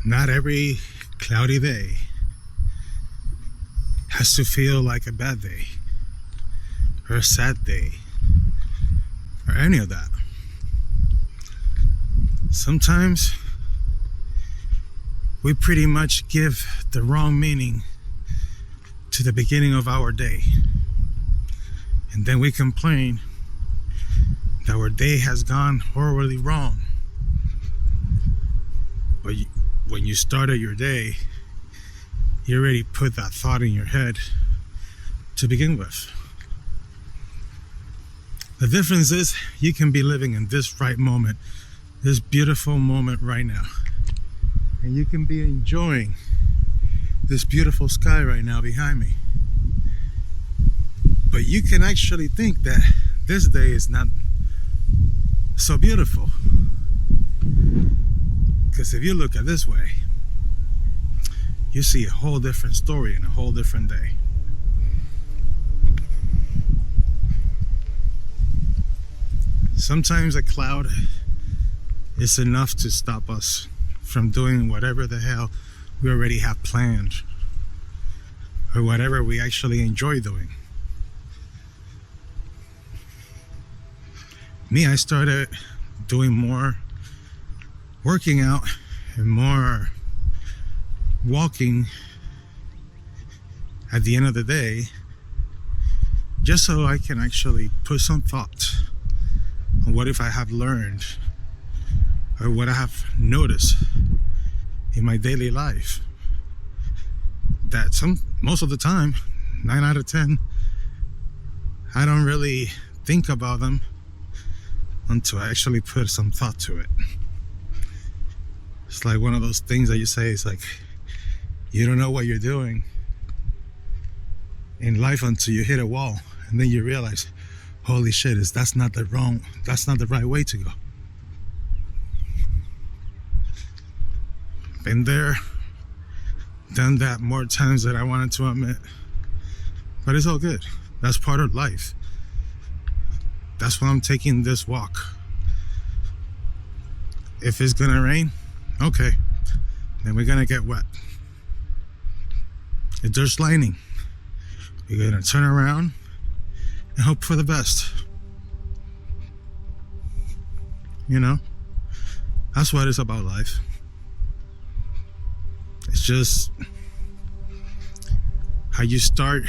Not every cloudy day has to feel like a bad day or a sad day or any of that. Sometimes we pretty much give the wrong meaning to the beginning of our day, and then we complain that our day has gone horribly wrong. But when you started your day, you already put that thought in your head to begin with. The difference is you can be living in this right moment, this beautiful moment right now, and you can be enjoying this beautiful sky right now behind me. But you can actually think that this day is not so beautiful, because if you look at it this way, you see a whole different story and a whole different day. Sometimes a cloud is enough to stop us from doing whatever the hell we already have planned, or whatever we actually enjoy doing. Me, I started doing more working out and more walking at the end of the day, just so I can actually put some thought on what if I have learned or what I have noticed in my daily life, that most of the time, 9 out of 10, I don't really think about them until I actually put some thought to it. It's like one of those things that you say, it's like you don't know what you're doing in life until you hit a wall, and then you realize, holy shit, that's not the right way to go. Been there, done that more times than I wanted to admit, but it's all good. That's part of life. That's why I'm taking this walk. If it's gonna rain, okay, then we're gonna get wet. If there's lightning, we're gonna turn around and hope for the best. You know, that's what it's about life. It's just how you start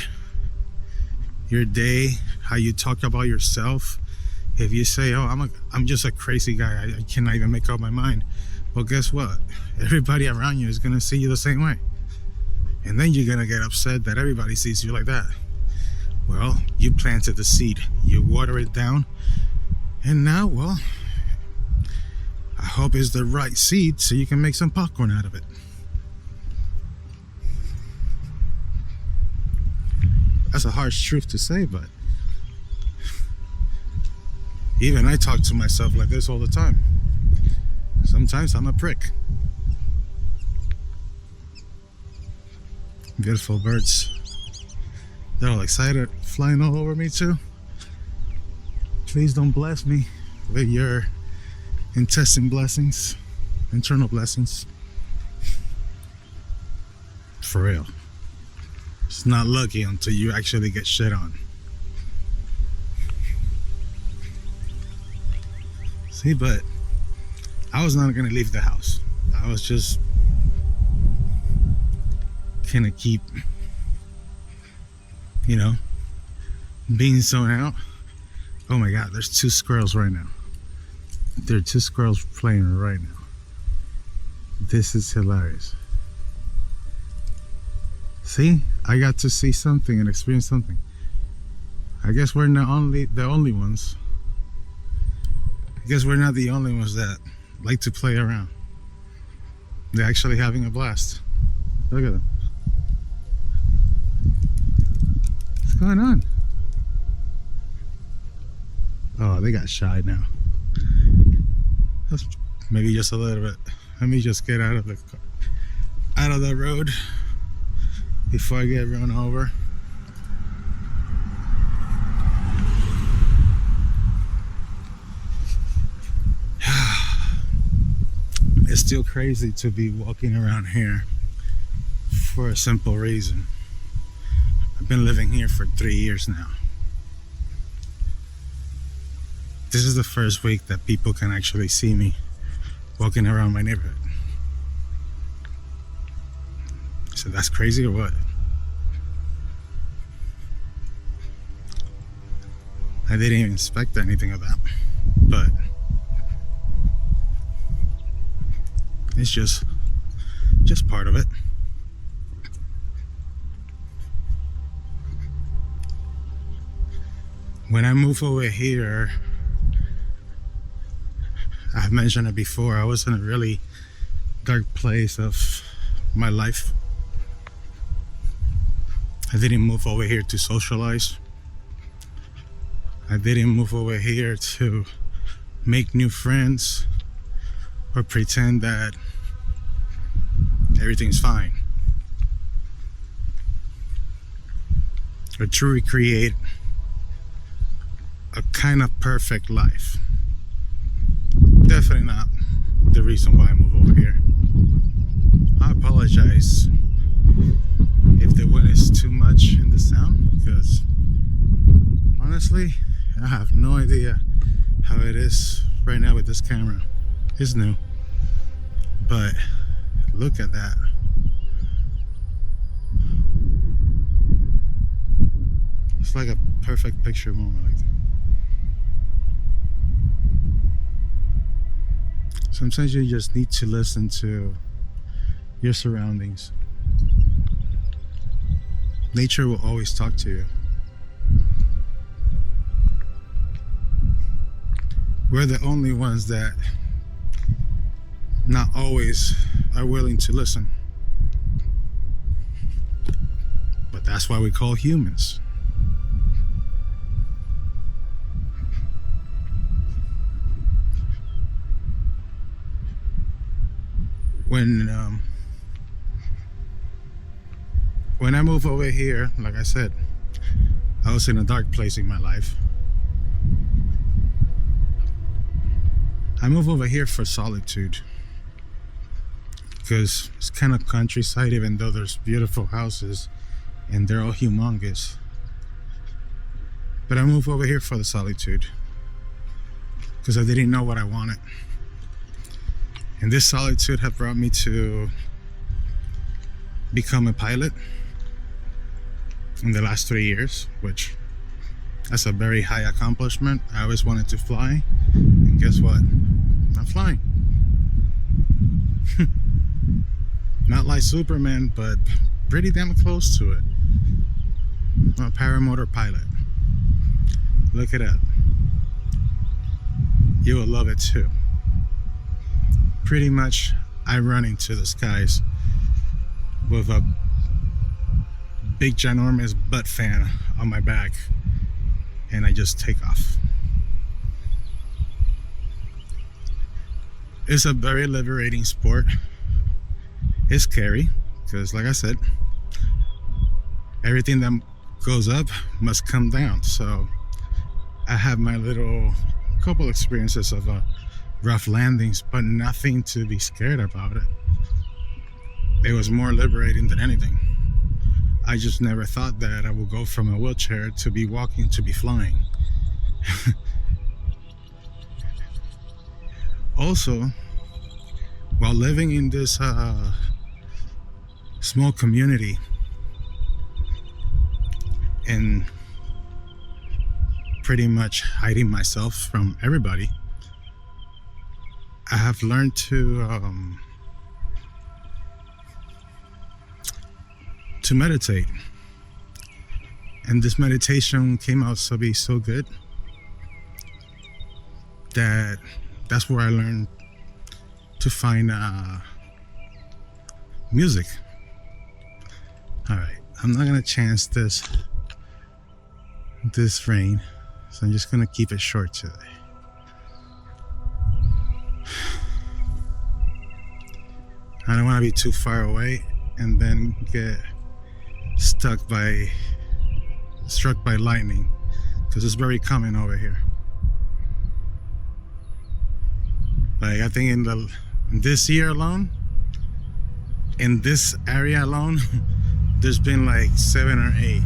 your day, how you talk about yourself. If you say, oh, I'm just a crazy guy, I cannot even make up my mind, well, guess what? Everybody around you is gonna see you the same way, and then you're gonna get upset that everybody sees you like that. Well, you planted the seed, you water it down, and now, well, I hope it's the right seed so you can make some popcorn out of it. That's a harsh truth to say, but even I talk to myself like this all the time. Sometimes I'm a prick. Beautiful birds. They're all excited, flying all over me too. Please don't bless me with your intestine blessings, internal blessings. For real. It's not lucky until you actually get shit on. See, but I was not gonna leave the house. I was just gonna keep, you know, being zoned out. Oh my God, there's 2 squirrels right now. There are 2 squirrels playing right now. This is hilarious. See, I got to see something and experience something. I guess we're not the only ones. I guess we're not the only ones that like to play around. They're actually having a blast. Look at them. What's going on? Oh, they got shy now. That's maybe just a little bit. Let me just get out of the road before I get run over. It's still crazy to be walking around here for a simple reason. I've been living here for 3 years now. This is the first week that people can actually see me walking around my neighborhood. So that's crazy or what? I didn't even expect anything of that, but it's just part of it. When I moved over here, I've mentioned it before, I was in a really dark place of my life. I didn't move over here to socialize. I didn't move over here to make new friends or pretend that everything's fine, or to recreate a kind of perfect life. Definitely not the reason why I moved over here. I apologize if the wind is too much in the sound, because honestly, I have no idea how it is right now with this camera. It's new, but look at that. It's like a perfect picture moment like that. Sometimes you just need to listen to your surroundings. Nature will always talk to you. We're the only ones that not always are willing to listen. But that's why we call humans. When I moved over here, like I said, I was in a dark place in my life. I moved over here for solitude, because it's kind of countryside, even though there's beautiful houses and they're all humongous. But I moved over here for the solitude because I didn't know what I wanted. And this solitude had brought me to become a pilot in the last 3 years, which that's a very high accomplishment. I always wanted to fly, and guess what? I'm flying. Not like Superman, but pretty damn close to it. I'm a paramotor pilot. Look it up. You will love it too. Pretty much, I run into the skies with a big ginormous butt fan on my back, and I just take off. It's a very liberating sport. It's scary because, like I said, everything that goes up must come down. So I have my little couple experiences of rough landings, but nothing to be scared about it. It was more liberating than anything. I just never thought that I would go from a wheelchair to be walking to be flying. Also, while living in this small community and pretty much hiding myself from everybody, I have learned to meditate. And this meditation came out to be so good that that's where I learned to find music. All right, I'm not gonna chance this rain, so I'm just gonna keep it short today. I don't want to be too far away and then get struck by lightning, because it's very common over here. Like, I think in the This year alone, in this area alone, there's been like seven or eight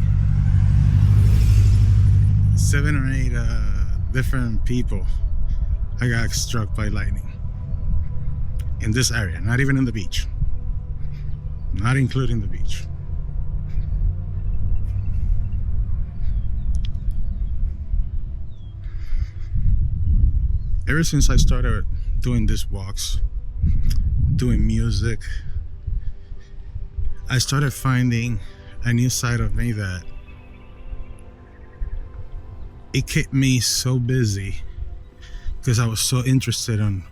different people I got struck by lightning in this area, not even in the beach, not including the beach. Ever since I started doing these walks, doing music, I started finding a new side of me that it kept me so busy because I was so interested in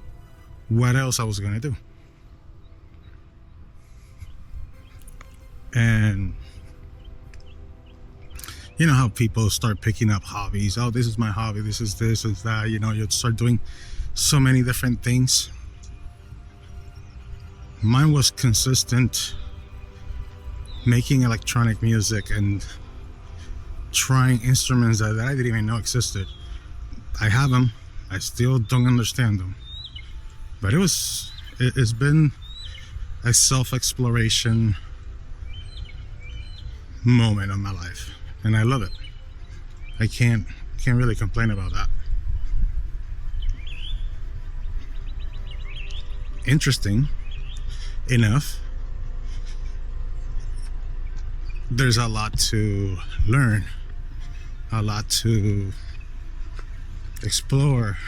what else I was going to do. And you know how people start picking up hobbies. Oh, this is my hobby. This is that. You know, you start doing so many different things. Mine was consistent, making electronic music and trying instruments that I didn't even know existed. I have them. I still don't understand them. But it's been a self-exploration moment of my life, and I love it. I can't really complain about that. Interesting enough, there's a lot to learn, a lot to explore,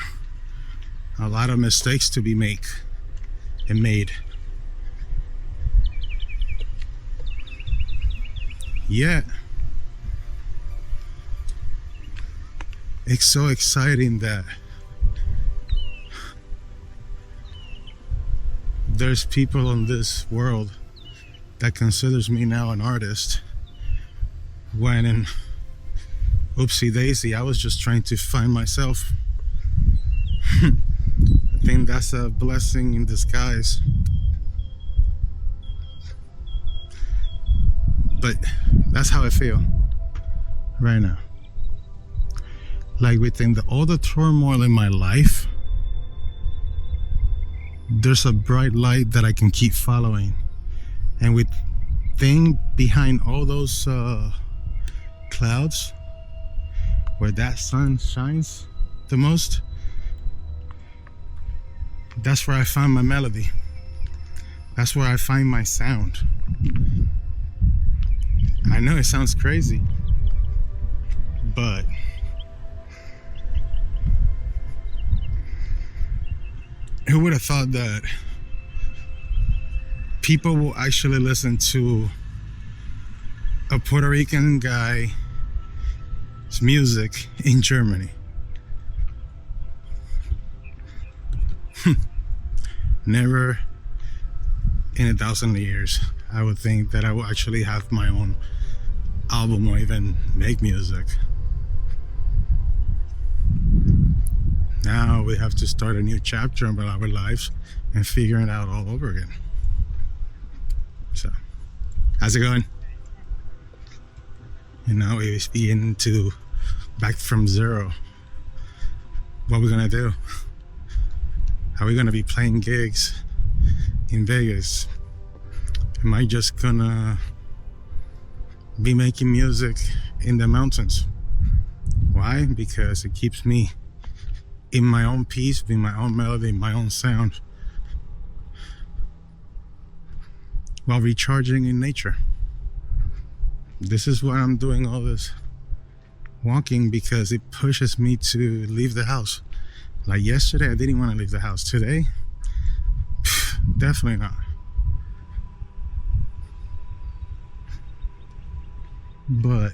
a lot of mistakes to be made. Yet, it's so exciting that there's people in this world that considers me now an artist, when in oopsie daisy I was just trying to find myself. I think that's a blessing in disguise. But that's how I feel right now. Like within all the turmoil in my life, there's a bright light that I can keep following. And behind all those clouds, where that sun shines the most, that's where I find my melody. That's where I find my sound. I know it sounds crazy, but who would have thought that people will actually listen to a Puerto Rican guy's music in Germany? Never in 1,000 years I would think that I will actually have my own album or even make music. Now we have to start a new chapter of our lives and figure it out all over again. So, how's it going? You know, we're beginning to back from zero. What are we gonna do? How are we gonna be playing gigs in Vegas? Am I just gonna be making music in the mountains? Why? Because it keeps me in my own peace, in my own melody, in my own sound, while recharging in nature. This is why I'm doing all this walking, because it pushes me to leave the house. Like yesterday, I didn't want to leave the house. Today, definitely not. But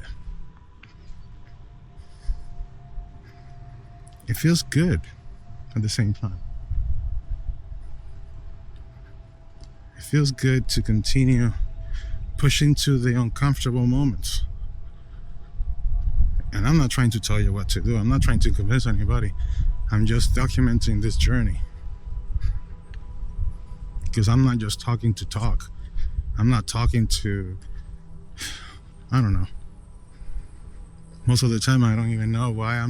it feels good at the same time. It feels good to continue pushing to the uncomfortable moments. And I'm not trying to tell you what to do. I'm not trying to convince anybody. I'm just documenting this journey. Because I'm not just talking to talk. I'm not talking to, I don't know. Most of the time I don't even know why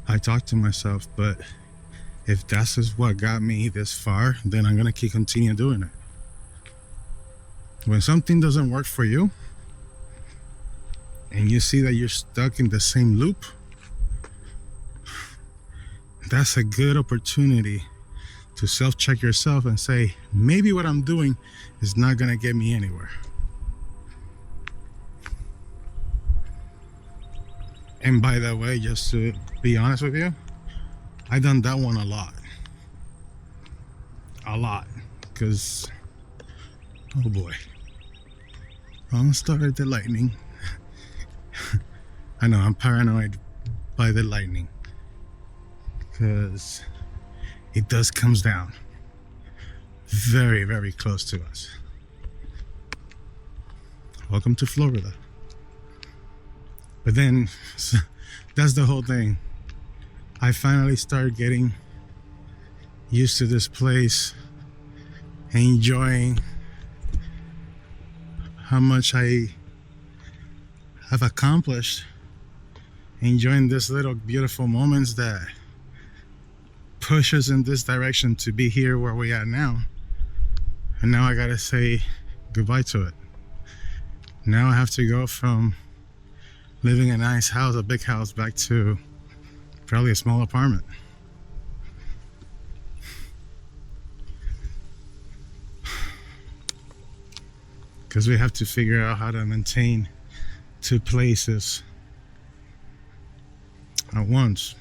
I talk to myself, but If that's just what got me this far, then I'm gonna keep continue doing it. When something doesn't work for you and you see that you're stuck in the same loop, that's a good opportunity to self-check yourself and say, maybe what I'm doing is not gonna get me anywhere. And by the way, just to be honest with you, I've done that one a lot. Because, oh boy, wrong started the lightning. I know, I'm paranoid by the lightning. Because it does comes down very, very close to us. Welcome to Florida. But then, that's the whole thing. I finally started getting used to this place, enjoying how much I have accomplished, enjoying this little beautiful moments that push us in this direction to be here where we are now. And now I gotta say goodbye to it. Now I have to go from living in a nice house, a big house, back to probably a small apartment. Because we have to figure out how to maintain two places at once.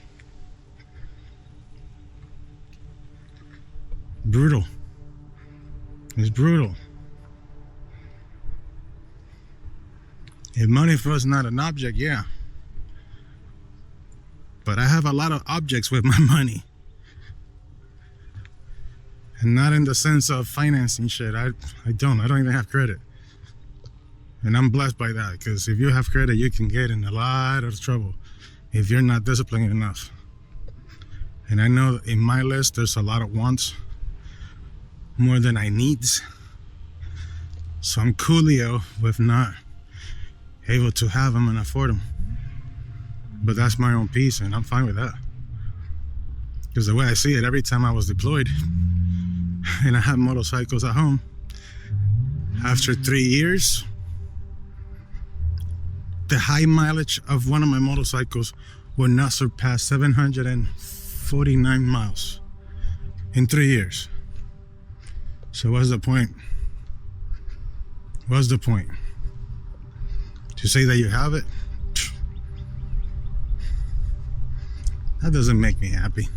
Brutal. It's brutal. If money was not an object, yeah. But I have a lot of objects with my money. And not in the sense of financing shit. I don't even have credit. And I'm blessed by that, because if you have credit, you can get in a lot of trouble if you're not disciplined enough. And I know in my list, there's a lot of wants, more than I needs. So I'm coolio with not able to have them and afford them. But that's my own peace, and I'm fine with that. Because the way I see it, every time I was deployed and I had motorcycles at home, after 3 years, the high mileage of one of my motorcycles would not surpass 749 miles in 3 years. So what's the point? What's the point? To say that you have it? That doesn't make me happy.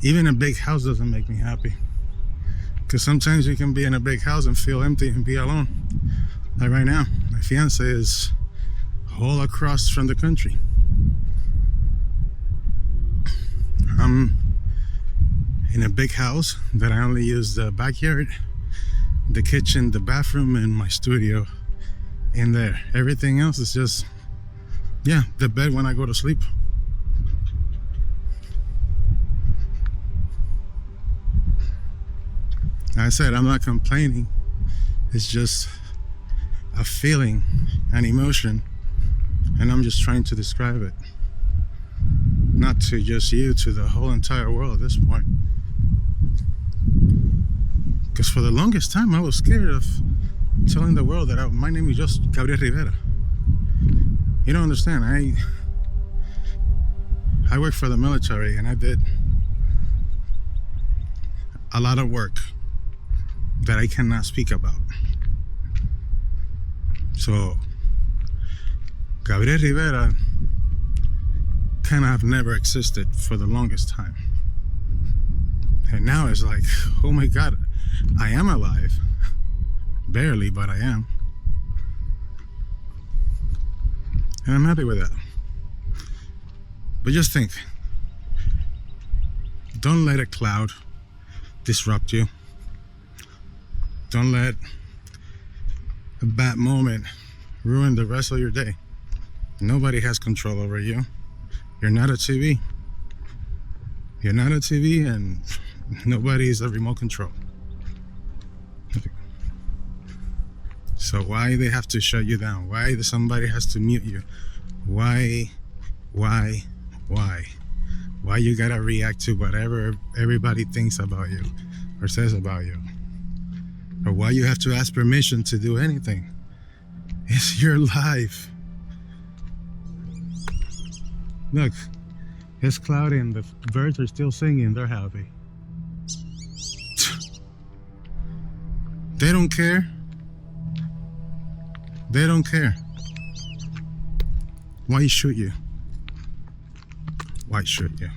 Even a big house doesn't make me happy. Because sometimes you can be in a big house and feel empty and be alone. Like right now, my fiance is all across from the country. I'm in a big house that I only use the backyard, the kitchen, the bathroom, and my studio in there. Everything else is just, yeah, the bed when I go to sleep. I said I'm not complaining. It's just a feeling, an emotion, and I'm just trying to describe it. Not to just you, to the whole entire world at this point. Because for the longest time, I was scared of telling the world that my name is just Gabriel Rivera. You don't understand. I work for the military, and I did a lot of work that I cannot speak about. So, Gabriel Rivera kind of have never existed for the longest time. And now it's like, oh my God, I am alive. Barely, but I am. And I'm happy with that. But just think, don't let a cloud disrupt you. Don't let a bad moment ruin the rest of your day. Nobody has control over you. You're not a TV. You're not a TV, and nobody is a remote control. So why they have to shut you down? Why somebody has to mute you? Why? Why you gotta react to whatever everybody thinks about you or says about you? Or why you have to ask permission to do anything? It's your life. Look, it's cloudy and the birds are still singing. They're happy. They don't care. They don't care. Why should you? Why should you?